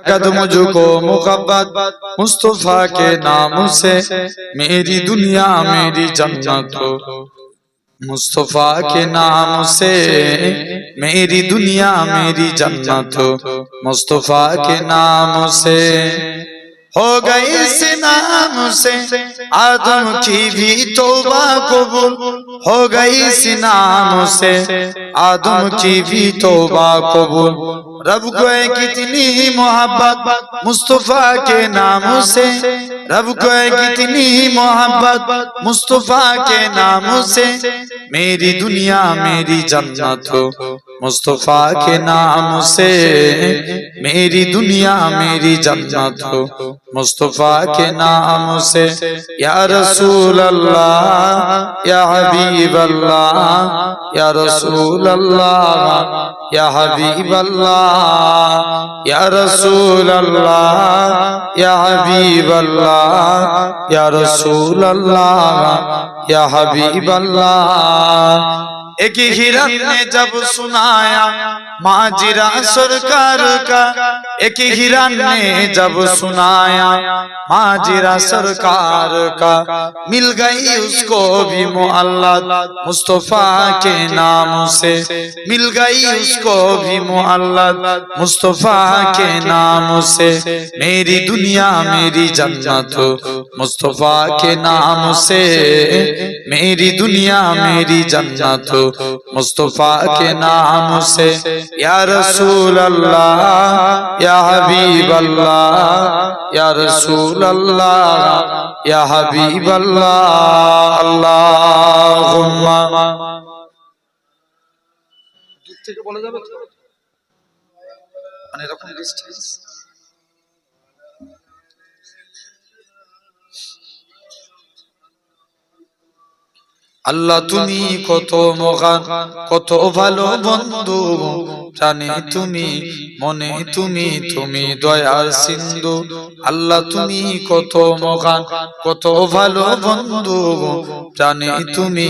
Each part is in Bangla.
कद मुझको मुहब्बत मुस्तफा के नाम से, मेरी दुनिया मेरी जन्नत हो मुस्तफा के नाम से, मेरी दुनिया मेरी जन्नत हो मुस्तफा के नाम से। हो गई इस नाम से आदम की भी तौबा कबूल, हो गई इस नाम से आदम की भी तौबा कबूल। रब को है कितनी मोहब्बत मुस्तफा के नाम से, रब को है कितनी मोहब्बत मुस्तफा के नाम से, मेरी दुनिया मेरी जन्नत हो मुस्तफा के नाम से, मेरी दुनिया मेरी जन्नत हो मुस्तफा के नाम से। या रसूल अल्लाह या हबीब अल्लाह, या रसूल अल्लाह या हबीब अल्लाह, या रसूल अल्लाह या हबीब अल्लाह, या रसूल अल्लाह या हबीब अल्लाह। एक हिरन ने जब सुनाया माजिरा सरकार का, एक हिरन ने जब सुनाया माजिरा सरकार का, मिल गई उसको भी मुअल्लत मुस्तफा के नाम से, मिल गई उसको भी मुअल्लत मुस्तफा के नाम से, मेरी दुनिया मेरी जन्नत हो मुस्तफा के नाम से, मेरी दुनिया मेरी जन्नत हो मुस्तफा के नाम से। या रसूल अल्लाह या हबीब अल्लाह, या रसूल अल्लाह या हबीब अल्लाह। अल्लाहुम्मा দূর থেকে বলা যাবে তো, মানে এরকম ডিসটেন্স। আল্লাহ তুমি কত মহান কত ভালো বন্ধু, জানে তুমি মনে তুমি তুমি দয়ার সিন্ধু। আল্লাহ তুমি কত মহান কত ভালো বন্ধু, জানে তুমি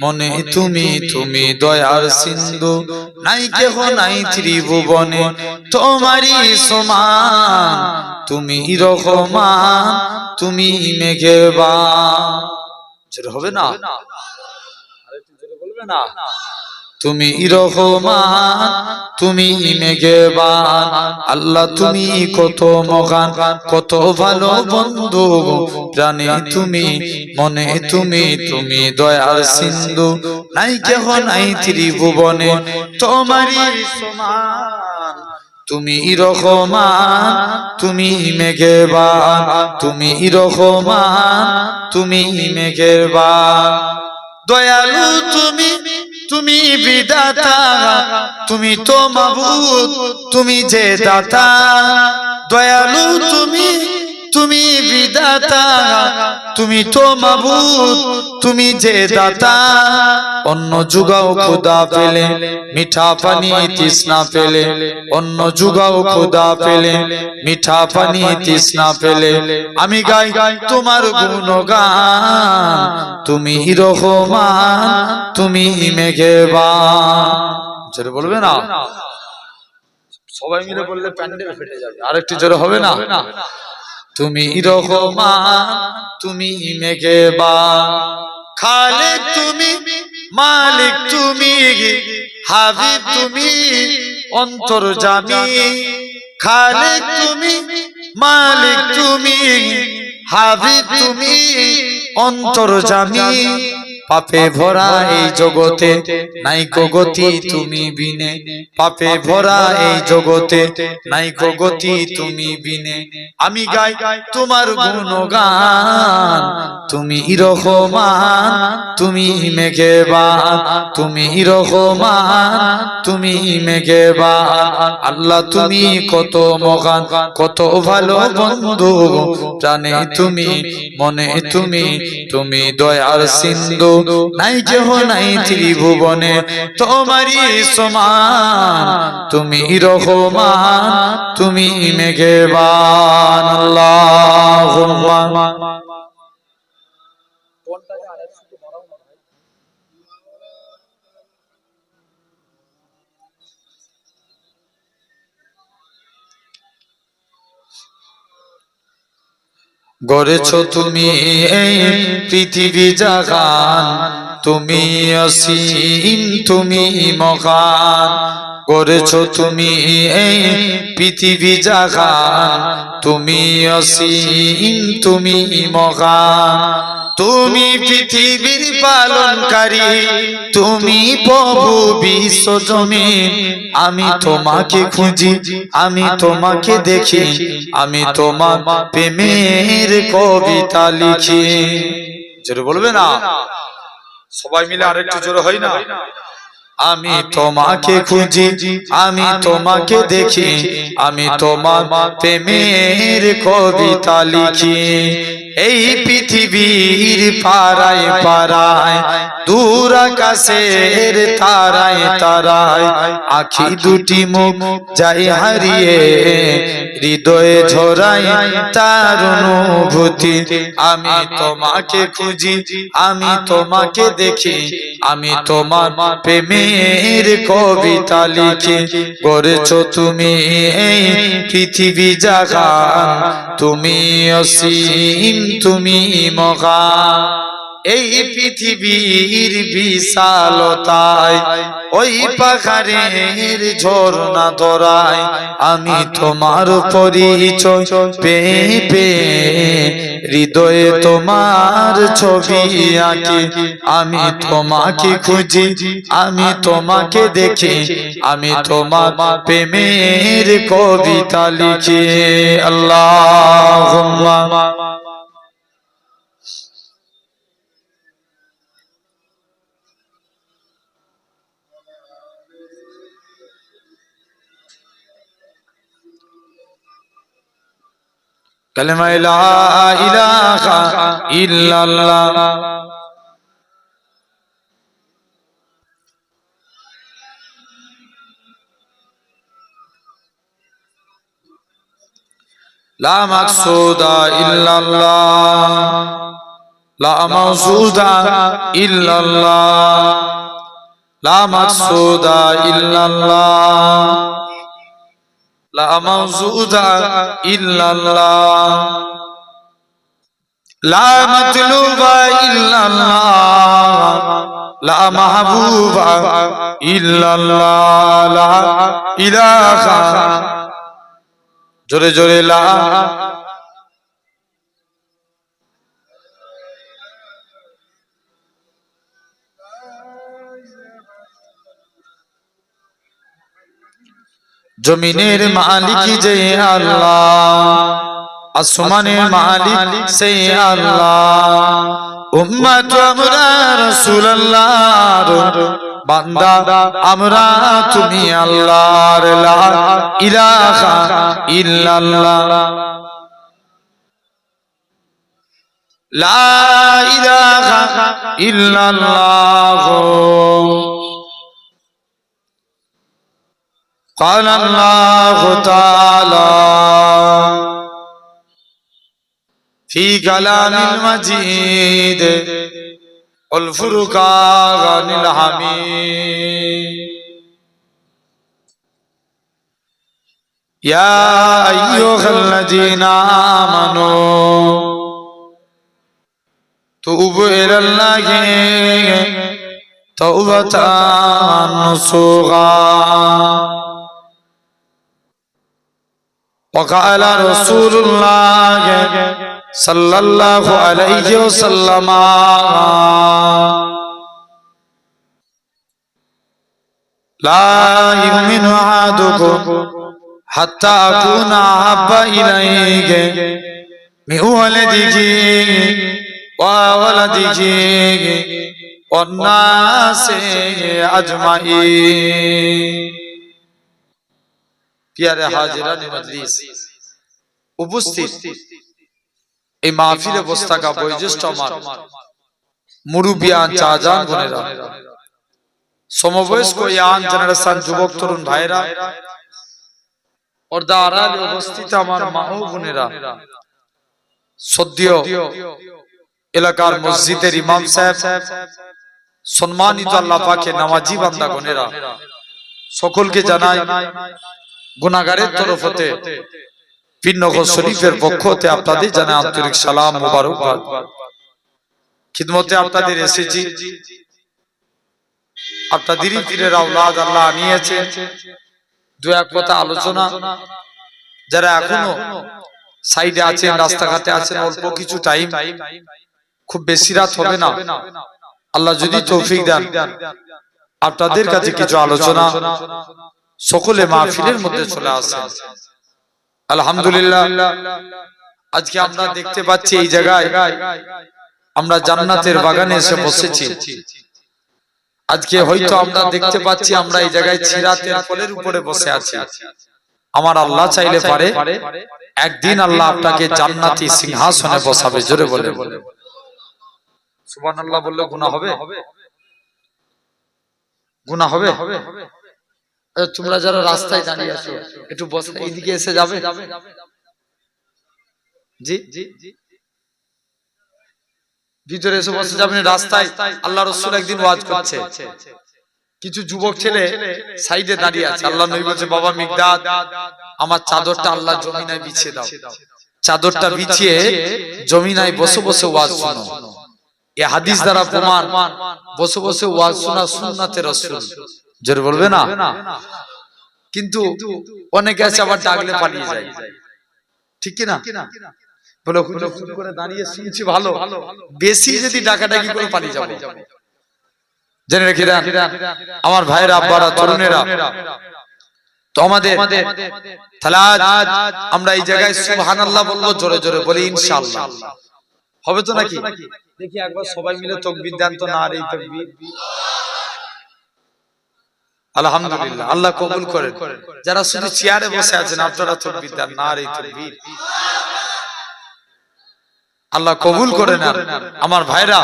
মনে তুমি তুমি দয়ার সিন্ধু। নাই কেহ নাই ত্রিভুবনে তোমারই সমান, তুমি রহমান তুমি মেঘেবান। যেটা হবে না, তুমি রহমান তুমি মেঘেবান। আল্লাহ তুমি কত মহান কত ভালো বন্ধু, জানে তুমি মনে তুমি তুমি দয়ার সিন্ধু। নাই কেহ নাই ত্রিভুবনে তোমারই সমান, তুমি রহমান তুমি মেঘেবান, তুমি রহমান তুমি মেঘেবান। দয়ালু তুমি তুমি বিধাতা, তুমি তো মাবুদ তুমি যে দাতা। দয়ালু তুমি তুমি বিধাতা, তুমি তো মাবুদ তুমি যে দাতা। অন্য যুগাও খোদা পেলে মিঠা পানি তৃষ্ণা পেলে, অন্য যুগাও খোদা পেলে মিঠা পানি তৃষ্ণা পেলে, আমি গাই তোমার গুণগান। তুমি রহমান তুমি মেঘেবান। জোরে বলবে না, সবাই মিলে বললে প্যান্ডেল ফেটে যাবে, আরেকটু জোরে হবে না। তুমি রহমান তুমি মেঘেবান। খালেক তুমি মালিক তুমি হাবিব তুমি অন্তর্যামী, খালেক তুমি মালিক তুমি হাবিব তুমি অন্তর্যামী। পাপে ভরা এই জগতে নাই কো গতি তুমি বিনে, পাপে ভরা এই জগতে নাই কো গতি তুমি বিনে। আমি গাই তোমার গুণগান, তুমি রহমান তুমি মেঘেবান, তুমি রহমান তুমি মেঘেবান। আল্লাহ তুমি কত মহান কত ভালো বন্ধু, জানে তুমি মনে তুমি তুমি দয়ার সিন্ধু। নাই কেহ নাই ত্রিভুবনে তোমারই সমান, তুমি রহমান তুমি মেঘেবান। আল্লাহুম্মা গড়েছো তুমি এই পৃথিবী জাগান, তুমি অসীম তুমি মহান। গড়েছো তুমি এই পৃথিবী জাগান, তুমি অসীম তুমি মহান। তুমি পৃথিবীর পালনকারী, তুমি প্রভু বিশ্বজনীন। আমি তোমাকে খুঁজি, আমি তোমাকে দেখি, আমি তোমার প্রেমের কবিতা লিখি। জোরে বলবে না? সবাই মিলে আরেকটু জোরে হয় না? আমি তোমাকে খুঁজি, আমি তোমাকে দেখি, আমি তোমার প্রেমের কবিতা লিখি। এই পৃথিবীর পাড়ায় পাড়ায়, দূর আকাশের তারায় তারায়, আখি দুটি মুখ যাই হারিয়ে, হৃদয়ে ঝরায় তার অনুভূতি। আমি তোমাকে খুঁজি, আমি তোমাকে দেখি, আমি তোমার প্রেমের কবিতা লিখি। গড়েছো তুমি এই পৃথিবী জাগান, তুমি অসীম তুমি মহান। এই পৃথিবীর বিশালতায়, ওই পাহাড়ের ঝর্ণা ধরায়, আমি তোমার পরিচয় পেয়ে পেয়ে, হৃদয়ে তোমার ছবি আঁকি। আমি তোমাকে খুঁজি, আমি তোমাকে দেখি, আমি তোমার প্রেমের কবিতা লিখি। আল্লাহুম্মা কালেমা লা ইলাহা ইল্লাল্লাহ। লা মাকসুদা ইল্লাল্লাহ, লা মাওজুদা ইল্লাল্লাহ, লা মাকসুদা ইল্লাল্লাহ, লা মাওজুদা ইল্লাল্লাহ, লা মাতলুবা ইল্লাল্লাহ, লা মাহবুবা ইল্লাল্লাহ, লা ইলাহা। জোরে জোরে লা। জমিনের মালিক যে আল্লাহ, আসমানের মালিক সে আল্লাহ। উম্মত আমরা রাসূলুল্লাহর বান্দা, আমরা তুমি আল্লাহর। লা ইলাহা ইল্লাল্লাহ, লা ইলাহা ইল্লাল্লাহ। قال الله تعالى في كلام المجيد والفرقان الحميد يا أيها الذين آمنوا توبوا إلى الله توبة نصوحا وقال رسول الله صلى الله عليه وسلم لا يؤمن أحدكم حتى أكون أحب إليه من ولده وولده والناس أجمعين। প্যারে হাজিরান মজলিস, উপস্থিত এই মাহফিলে বসে থাকা বয়োজ্যেষ্ঠ আমার মুরুবিয়ান চাচান বোনেরা, সমবয়স্ক ইয়াং জেনারেশন যুবক তরুণ ভাইরা, পর্দা আড়ালে উপস্থিত আমার মা ও বোনেরা, সদ্য এলাকার মসজিদের ইমাম সাহেব, সম্মানিত আল্লাহ পাকের নামাজি বান্দা বোনেরা, সকলকে জানাই গুনাহগারের তরফ হতে পীরনগর শরীফের পক্ষ হতে আপনাদের জানাই আন্তরিক সালাম মোবারকবাদ। খিদমতে আপনাদের এসেছি। আপনাদেরই পীরের আওলাদ আল্লাহ নিয়েছে। দু এক কথা আলোচনা, যারা এখনো সাইডে আছেন, রাস্তাঘাটে আছেন, অল্প কিছু টাইম, খুব বেশি রাত হবে না, আল্লাহ যদি তৌফিক দেন আপনাদের কাছে কিছু আলোচনা সকলে মাহফিলের মধ্যে চলে আসে। আলহামদুলিল্লাহ, আজকে আমরা দেখতে পাচ্ছি এই জায়গায় আমরা জান্নাতের বাগানে এসে বসেছি। আজকে হয়তো আমরা দেখতে পাচ্ছি আমরা এই জায়গায় ছিরাতের ফলের উপরে বসে আছি। আমার আল্লাহ চাইলে পারে একদিন আল্লাহ আপনাকে জান্নাতি সিংহাসনে বসাবে। জোরে বলে সুবহানাল্লাহ বললে গুনাহ হবে? গুনাহ হবে? তোমরা যারা রাস্তায় দাঁড়িয়ে আছো একটু বসে এইদিকে এসে যাবে। জি জি, ভিতরে এসে বসে যাবেন। রাস্তায় আল্লাহ রাসূল একদিন ওয়াজ করছে, কিছু যুবক ছেলে সাইডে দাঁড়িয়ে আছে। আল্লাহ নবী বলছে, বাবা মিকদাদ, আমার চাদরটা আল্লাহ জমিনায় বিছিয়ে দাও। চাদরটা বিছিয়ে জমিনায় বসে বসে ওয়াজ শোনো। এই হাদিস দ্বারা প্রমাণ, বসে বসে ওয়াজ শোনা সুন্নাতে রাসূল। জোরে বলবে না? কিন্তু অনেকে আছে আবার ডাকলে পালিয়ে যায়, ঠিক কি না? বলে হুজুর করে দাঁড়িয়ে শুনছি ভালো, বেশি যদি ডাকাডাকি করে পালিয়ে যাবে। জেনে রেখে দেন আমার ভাইয়েরা, আব্বারা, তরুণেরা, তো আমাদের তাহলে আজ আমরা এই জায়গায় সুবহানাল্লাহ বলবো, জোরে জোরে বলি ইনশাআল্লাহ। হবে তো নাকি? দেখি একবার সবাই মিলে তাকবীর দেন তো। নারে তাকবীর। আলহামদুলিল্লাহ, আল্লাহ কবুল করেন। যারা শুধু চেয়ারে বসে আছেন আপনারা তাকবীর দেন। নারে তাকবীর। আল্লাহ কবুল করে নেন আমার ভাইরা।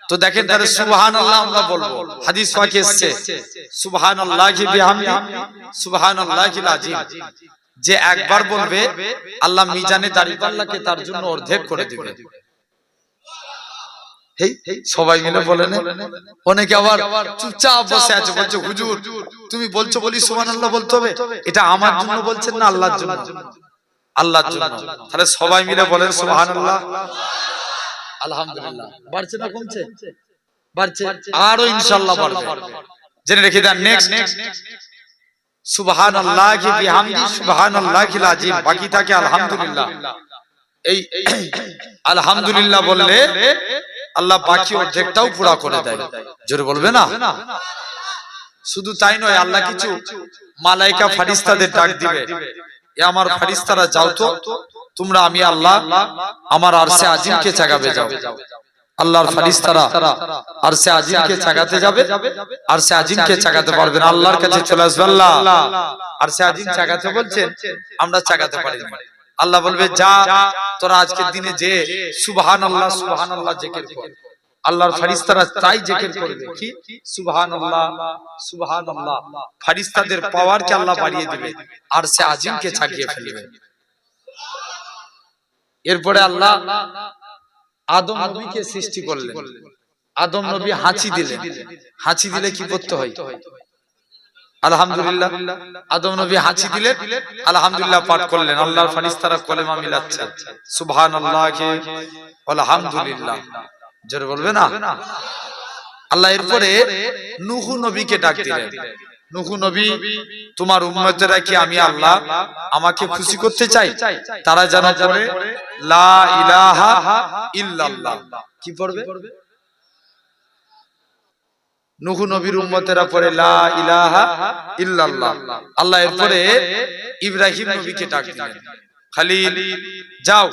তো দেখেন তাহলে সুবহানাল্লাহ আমরা বলবো। হাদিস পাকে এসেছে সুবহানাল্লাহি বিহামদি সুবহানাল্লাহিল আযীম। যে একবার বলবে আল্লাহ মিজানে দাঁড়িপাল্লাকে তার জন্য অর্ধেক করে দিবে। সবাই মিলে বলেন। অনেকে আবার চুপচাপ বসে আছে, বলছে হুজুর তুমি বলছো বলি সুবহানাল্লাহ বলতে হবে। এটা আমার জন্য বলছেন না আল্লাহর জন্য? আল্লাহর জন্য। তাহলে সবাই মিলে বলেন সুবহানাল্লাহ। আলহামদুলিল্লাহ। বাড়ছে না কমছে? বাড়ছে, আরো ইনশাআল্লাহ বাড়বে। জেনে রেখে দেন নেক্সট সুবহানাল্লাহি বিহামদি সুবহানাল্লাহিল আযীম, বাকি থাকে আলহামদুলিল্লাহ। এই আলহামদুলিল্লাহ বললে আল্লাহ বাকি অর্ধেকটাও পুরো করে দেয়। জোরে বলবে না? শুধু তাই নয়, আল্লাহ কিছু মালায়েকা ফেরেশতাদের ডাক দিবে, এ আমার ফেরেশতারা যাও তো তোমরা আমি আল্লাহ আমার আরশে আজিমকে জাগাবে যাও। আল্লাহর ফেরেশতারা আরশে আজিমকে জাগাতে যাবে, আরশে আজিমকে জাগাতে পারবে না। আল্লাহর কাছে চলে আসবে, আল্লাহ আরশে আজিম জাগাতে বলছেন, আমরা জাগাতে পারি না। আল্লাহ বলবে যা তোরা আজকের দিনে যে সুবহানাল্লাহ সুবহানাল্লাহ জিকির কর। আল্লাহর ফেরেশতারা তাই জিকির করবে, কি সুবহানাল্লাহ সুবহানাল্লাহ। ফেরেশতাদের পাওয়ারকে আল্লাহ বাড়িয়ে দিবে, আরশে আজিমকে জাগিয়ে ফেলবে। এরপরে আল্লাহ আদম নবীকে সৃষ্টি করলেন। আদম নবী হাঁচি দিলেন। হাঁচি দিলে কি করতে হয়? আলহামদুলিল্লাহ। আদম নবী হাঁচি দিলেন, আলহামদুলিল্লাহ পাঠ করলেন। আল্লাহর ফেরেশতারা কলেমা মিলাচ্ছে সুবহানাল্লাহি আলহামদুলিল্লাহ। জোরে বলবে না? আল্লাহ এরপরে নূহ নবীকে ডাক দিলেন। নূহ নবী, তোমার উম্মতেরা কি আমি আল্লাহ আমাকে খুশি করতে চাই, তারা যেন পড়ে লা ইলাহা ইল্লাল্লাহ। কি পড়বে? নূহ নবীর উম্মতেরা পড়ে লা ইলাহা ইল্লাল্লাহ। আল্লাহ এরপরে ইব্রাহিম নবীকে ডাক দিলেন, খলিল যাও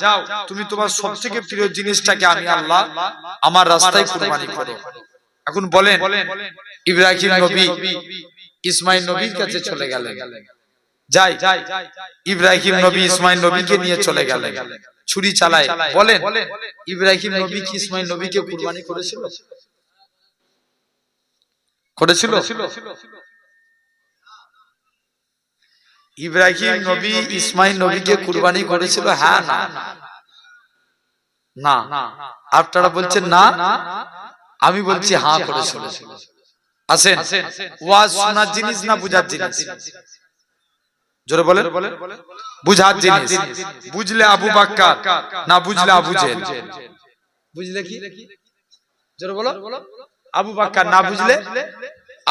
তুমি তোমার সবথেকে প্রিয় জিনিসটাকে আমি আল্লাহ আমার রাস্তায় কুরবানি করো। এখন বলেন ইব্রাহিম নবী ইসমাইল নবীর কাছে চলে গেলেন। যাই ইব্রাহিম নবী ইসমাইল নবীকে নিয়ে চলে গেলেন, ছুরি চালায়। বলেন ইব্রাহিম নবী কি ইসমাইল নবীকে কুরবানি করেছিল? করেছিল? ইব্রাহিম নবী ইসমাইল নবীকে কুরবানি করেছিল? হ্যাঁ না না। আপনারা বলছেন না, আমি বলছি হ্যাঁ করেছিল। আসেন, ওয়াজ শোনার জিনিস না বুঝার জিনিস? জোরে বলেন। বুঝার জিনিস, বুঝলে আবু বকর, না বুঝলে আবু জেহেল। বুঝলে কি? জোরে বলো। আবু বকর, না বুঝলে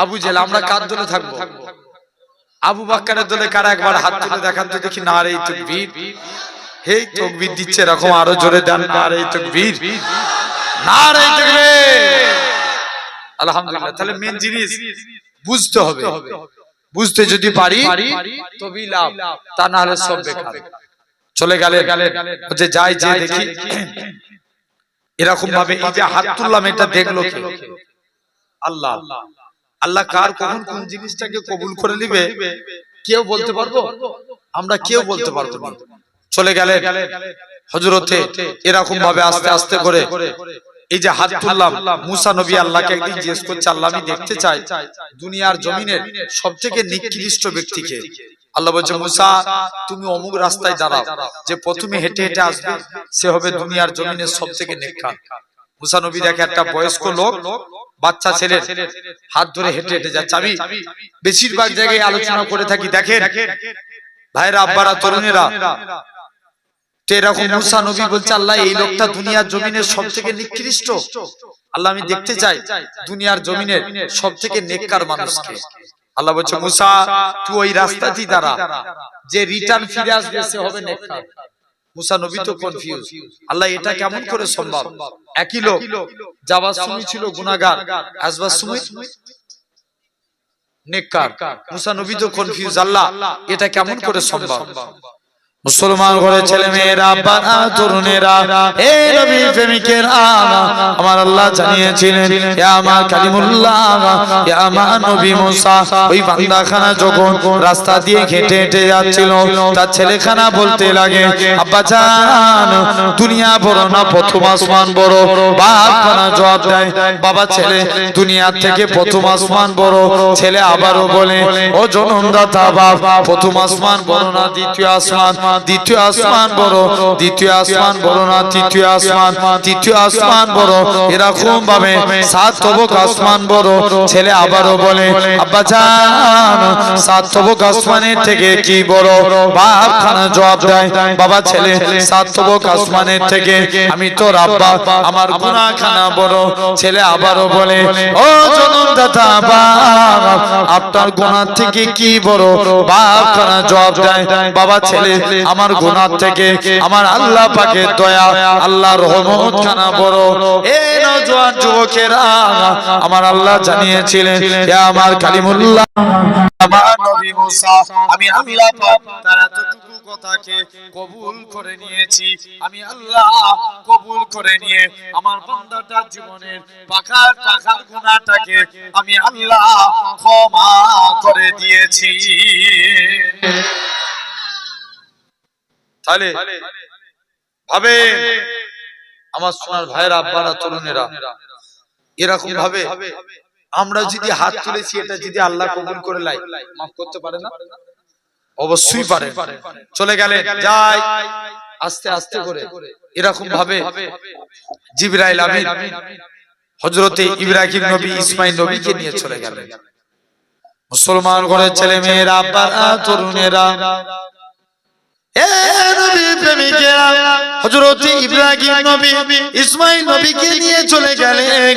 আবু জেহেল। আমরা কার দলে থাকবো? আবু বকরের দলে কারা? একবার হাত তুলে দেখান তো দেখি। নারে তাকবীর। হে তাকবীর দিচ্ছে এরকম আরো জোরে দেন। নারে তাকবীর, নারে তাকবীর। আলহামদুলিল্লাহ। তাহলে মেন জিনিস বুঝতে হবে। বুঝতে যদি পারি তবেই লাভ, তা না হলে সব বেকার। চলে গেলে যে যাই যে দেখি এরকম ভাবে এই যে হাত তুললাম, এটা দেখলো কে? আল্লাহ। আল্লাহ কার কখন কোন জিনিসটাকে কবুল করে নিবে কেউ বলতে পারবো? আমরা কেউ বলতে পারবো না। চলে গেলে হযরতে এরকম ভাবে আস্তে আস্তে করে এই যে হাত তুললাম, মুসা নবী আল্লাহকে একদিন জিজ্ঞেস করছে, আল্লাহ আমি দেখতে চাই দুনিয়ার জমিনের সবথেকে নিকৃষ্ট ব্যক্তিকে। আল্লাহ বলছে, মুসা তুমি অমুক রাস্তায় দাঁড়াও, যে প্রথমে হেঁটে হেঁটে আসবে সে হবে দুনিয়ার জমিনের সবথেকে নেককার। মুসা নবী দেখে একটা বয়স্ক লোক বাচ্চা ছেলে হাত ধরে হেঁটে হেঁটে যাচ্ছে। আমি বেশিরভাগ জায়গায় আলোচনা করে থাকি, দেখেন ভাইরা, আব্বারা, তরুণেরা, এরকম মুসা নবী বলছে, আল্লাহ এই লোকটা দুনিয়ার জমিনের সবথেকে নিকৃষ্ট। আল্লাহ আমি দেখতে চাই দুনিয়ার জমিনের সবথেকে নেককার মানুষকে। আল্লাহ বলছে, মুসা তুই ওই রাস্তাতেই দাঁড়া, যে রিটার্ন ফিরে আসবে সে হবে নেককার। মুসা নবী তো কনফিউজ, আল্লাহ এটা কেমন করে সম্ভব? একই লোক যাবার সময় ছিল গুনাহগার, আসবার সময় নেককার। মুসা নবী তো কনফিউজ, আল্লাহ এটা কেমন করে সম্ভব? মুসলমান ঘরে ছেলে মেয়েরা, বাবা তরুণেরা, হে নবী প্রেমিকেরা, আমার আল্লাহ জানিয়েছিলেন, ইয়া আমার কালিমুল্লাহ, ইয়া আমার নবী মুসা ওই বান্দাখানা যখন রাস্তা দিয়ে হেঁটে হেঁটে যাচ্ছিল, তার ছেলেখানা বলতে লাগে, আব্বা জান দুনিয়া বড় না প্রথম আসমান বড়? বাপখানা জবাব দেয়, বাবা ছেলে দুনিয়ার থেকে প্রথম আসমান বড়। ছেলে আবারও বলে, ও জনমদাতা বাপ, প্রথম আসমান বড় না দ্বিতীয় আসমান? দ্বিতীয় আসমান বড়। দ্বিতীয় আসমান বড় না তৃতীয় আসমান? তৃতীয় আসমান বড়। এরকম ভাবে 7 তবক আসমান বড়। ছেলে আবারও বলে, আব্বা জান 7 তবক আসমানের থেকে কি বড়? বাপ খানা জবাব দেয়, বাবা ছেলে 7 তবক আসমানের থেকে আমি তোর আব্বা, আমার গুনাহ খানা বড়। ছেলে আবারও বলে, ও জনমদাতা বাপ, আপনার গুনাহ থেকে কি বড়? বাপ খানা জবাব দেয়, বাবা ছেলে আমার গুনাহ থেকে আমার আল্লাহ পাকের দয়া, আল্লাহর রহমত খানা বড়। এই নওজোয়ান যুবকেরা, আমার আল্লাহ জানিয়েছিলেন, ইয়া আমার কালিমুল্লাহ, আমার নবী মুসা, আমি আল্লাহ পাক তার এতটুকু কথাকে কবুল করে নিয়েছি। আমি আল্লাহ কবুল করে নিয়ে আমার বান্দাটার জীবনের পাখার পাখার গুনাহটাকে আমি আল্লাহ ক্ষমা করে দিয়েছি। তাহলে ভাবে আমার সোনার ভাইরা, আব্বারা, তরুণেরা, এরকম ভাবে আমরা যদি হাত তুলেছি, এটা যদি আল্লাহ কবুল করে লাই, মাফ করতে পারে না? অবশ্যই পারে। চলে গেলে যাই আস্তে আস্তে করে এরকম ভাবে জিবরাইল আমিন হযরতে ইব্রাহিম নবী, ইসমাইল নবীকে নিয়ে চলে গেলেন। মুসলমান ঘরের ছেলে মেয়েরা, আব্বারা, তরুণেরা, হযরতে ইব্রাহিম নবী ইসমাইল নবীকে নিয়ে চলে গেলেন।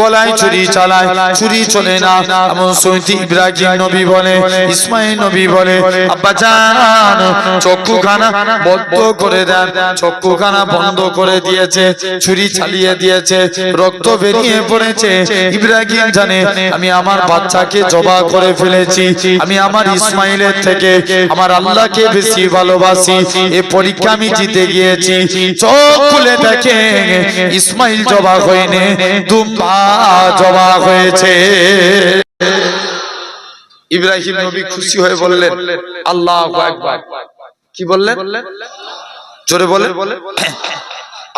গলায় ছুরি চালায়, ছুরি চলে না এমন সময় ইব্রাহিম নবী বলে, ইসমাইল নবী বলে, আব্বা জান চক্ষুখানা বন্ধ করে দেন। চক্ষুখানা বন্ধ করে দিয়েছে, ছুরি চালিয়ে দিয়েছে, রক্ত বেরিয়ে পড়েছে। ইব্রাহিম জানে, আমি আমার বাচ্চাকে জবাই করে ফেলেছি, আমি আমার ইসমাইলের থেকে আমার আল্লাহকে বেশি ভালোবাসি। এই পরীক্ষা আমি জিতে গিয়েছি। চোখ খুলে দেখে ইসমাইল জবাই হয়নি, দুম্বা জবাই হয়েছে। ইব্রাহিম নবী খুশি হয়ে বললেন, আল্লাহু আকবার। কি বললেন? জোরে বলে।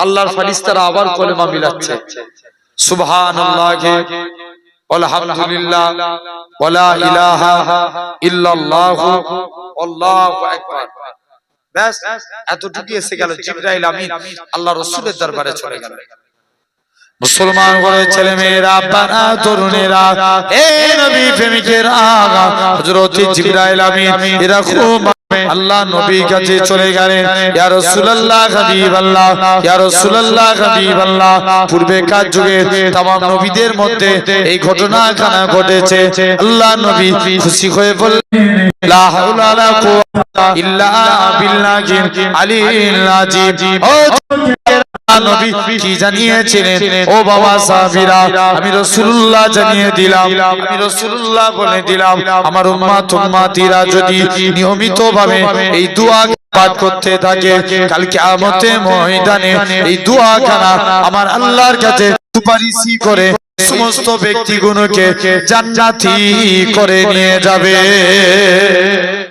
আল্লাহর ফেরেশতারা আবার কলেমা মিলাচ্ছে, সুবহানাল্লাহি আলহামদুলিল্লাহ ওয়ালা ইলাহা ইল্লাল্লাহু আল্লাহু আকবার। ব্যাস এতটুকু এসে গেল। জিবরাইল আমিন আল্লাহ রাসূলের দরবারে চলে গেল। মুসলমান ঘরের ছেলে মেয়েরা, আব্বারা, তরুণেরা, হে নবী প্রেমিকেরা, হযরত জিবরাইল আমিন এরকম আল্লাহ নবী কাছে চলে গেলেন, ইয়া রাসূলুল্লাহ হাবিবাল্লাহ, ইয়া রাসূলুল্লাহ হাবিবাল্লাহ, পূর্বেকার যুগে तमाम নবীদের মধ্যে এই ঘটনাখানা ঘটেছে। আল্লাহ নবী খুশি হয়ে বললেন, লা হাওলা ওয়ালা কুওয়াতা ইল্লা বিল্লাহিল আলিয়্যিল আযীম। ও নবী কি জানিয়েছিলেন? ও বাবা সাহাবীরা, আমি রাসূলুল্লাহ জানিয়ে দিলাম, আমি রাসূলুল্লাহ বলে দিলাম, আমার উম্মতীরা যদি নিয়মিতভাবে এই দোয়া পাঠ করতে থাকে, কাল কিয়ামতের ময়দানে এই দোয়াখানা আমার আল্লাহর কাছে সুপারিশ করে সমস্ত ব্যক্তিগুলোকে জান্নাতি করে নিয়ে যাবে।